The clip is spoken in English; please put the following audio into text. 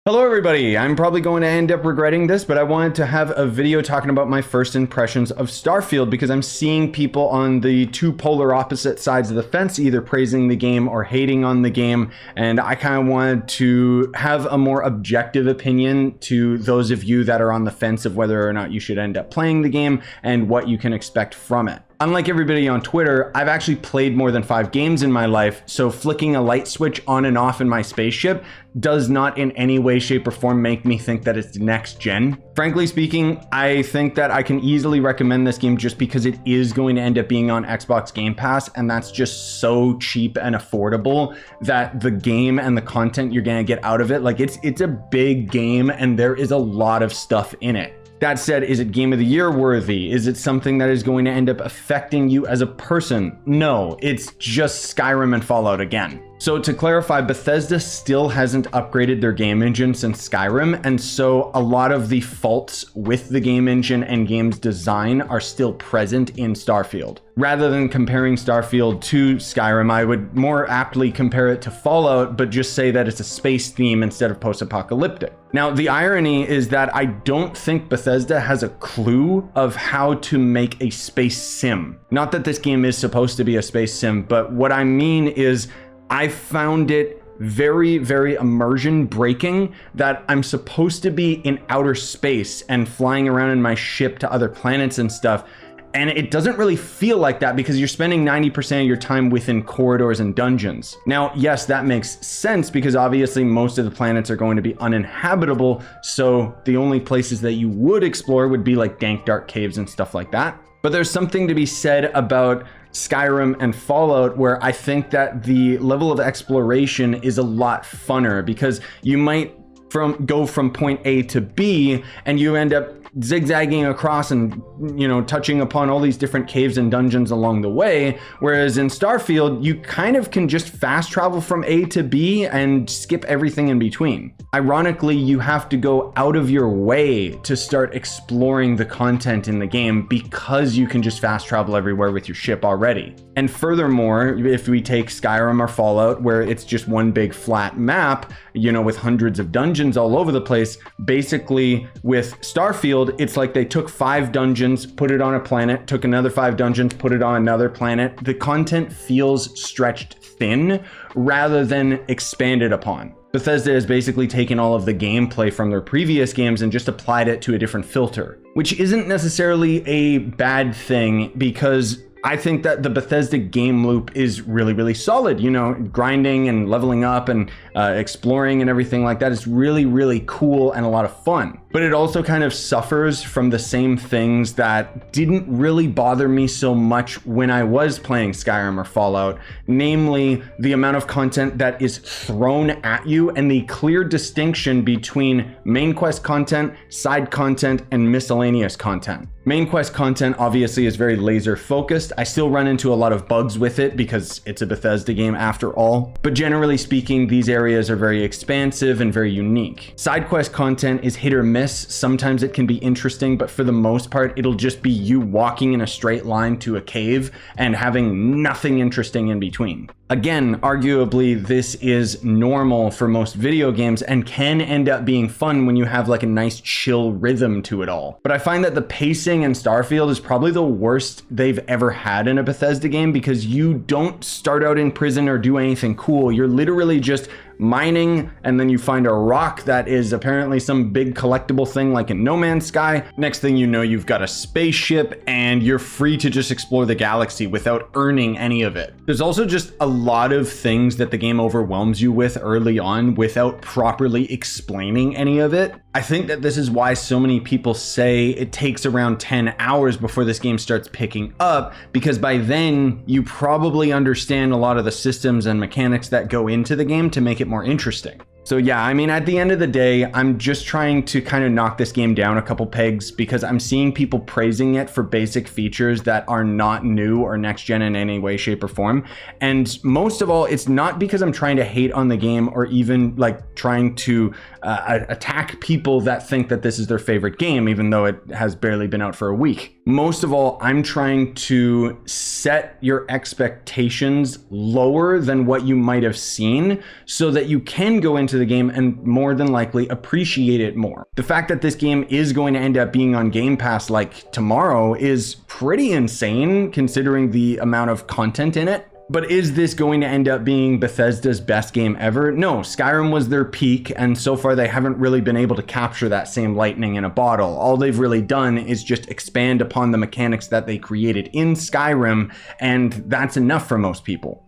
Hello everybody, I'm probably going to end up regretting this, but I wanted to have a video talking about my first impressions of Starfield because I'm seeing people on the two polar opposite sides of the fence, either praising the game or hating on the game, and I kind of wanted to have a more objective opinion to those of you that are on the fence of whether or not you should end up playing the game and what you can expect from it. Unlike everybody on Twitter, I've actually played more than 5 games in my life, so flicking a light switch on and off in my spaceship does not in any way, shape, or form make me think that it's next gen. Frankly speaking, I think that I can easily recommend this game just because it is going to end up being on Xbox Game Pass, and that's just so cheap and affordable that the game and the content you're gonna get out of it, like it's a big game and there is a lot of stuff in it. That said, is it Game of the Year worthy? Is it something that is going to end up affecting you as a person? No, it's just Skyrim and Fallout again. So to clarify, Bethesda still hasn't upgraded their game engine since Skyrim, and so a lot of the faults with the game engine and game's design are still present in Starfield. Rather than comparing Starfield to Skyrim, I would more aptly compare it to Fallout, but just say that it's a space theme instead of post-apocalyptic. Now, the irony is that I don't think Bethesda has a clue of how to make a space sim. Not that this game is supposed to be a space sim, but what I mean is I found it very, very immersion breaking that I'm supposed to be in outer space and flying around in my ship to other planets and stuff. And it doesn't really feel like that because you're spending 90% of your time within corridors and dungeons. Now, yes, that makes sense because obviously most of the planets are going to be uninhabitable. So the only places that you would explore would be like dank, dark caves and stuff like that. But there's something to be said about Skyrim and Fallout where I think that the level of exploration is a lot funner because you might go from point A to B and you end up zigzagging across and, you know, touching upon all these different caves and dungeons along the way. Whereas in Starfield, you kind of can just fast travel from A to B and skip everything in between. Ironically, you have to go out of your way to start exploring the content in the game because you can just fast travel everywhere with your ship already. And furthermore, if we take Skyrim or Fallout, where it's just one big flat map, you know, with hundreds of dungeons all over the place, basically with Starfield, it's like they took 5 dungeons, put it on a planet, took another 5 dungeons, put it on another planet. The content feels stretched thin rather than expanded upon. Bethesda has basically taken all of the gameplay from their previous games and just applied it to a different filter, which isn't necessarily a bad thing because I think that the Bethesda game loop is really, really solid. You know, grinding and leveling up and exploring and everything like that is really, really cool and a lot of fun. But it also kind of suffers from the same things that didn't really bother me so much when I was playing Skyrim or Fallout, namely the amount of content that is thrown at you and the clear distinction between main quest content, side content, and miscellaneous content. Main quest content obviously is very laser focused. I still run into a lot of bugs with it because it's a Bethesda game after all. But generally speaking, these areas are very expansive and very unique. Side quest content is hit or miss. Sometimes it can be interesting, but for the most part, it'll just be you walking in a straight line to a cave and having nothing interesting in between. Again, arguably, this is normal for most video games and can end up being fun when you have like a nice chill rhythm to it all. But I find that the pacing in Starfield is probably the worst they've ever had in a Bethesda game because you don't start out in prison or do anything cool. You're literally just mining, and then you find a rock that is apparently some big collectible thing like in No Man's Sky. Next thing you know, you've got a spaceship and you're free to just explore the galaxy without earning any of it. There's also just a lot of things that the game overwhelms you with early on without properly explaining any of it. I think that this is why so many people say it takes around 10 hours before this game starts picking up, because by then you probably understand a lot of the systems and mechanics that go into the game to make it more interesting. So yeah, I mean, at the end of the day, I'm just trying to kind of knock this game down a couple pegs because I'm seeing people praising it for basic features that are not new or next gen in any way, shape, or form. And most of all, it's not because I'm trying to hate on the game or even like trying to attack people that think that this is their favorite game, even though it has barely been out for a week. Most of all, I'm trying to set your expectations lower than what you might have seen so that you can go into the game and more than likely appreciate it more. The fact that this game is going to end up being on Game Pass like tomorrow is pretty insane considering the amount of content in it. But is this going to end up being Bethesda's best game ever? No, Skyrim was their peak, and so far they haven't really been able to capture that same lightning in a bottle. All they've really done is just expand upon the mechanics that they created in Skyrim, and that's enough for most people.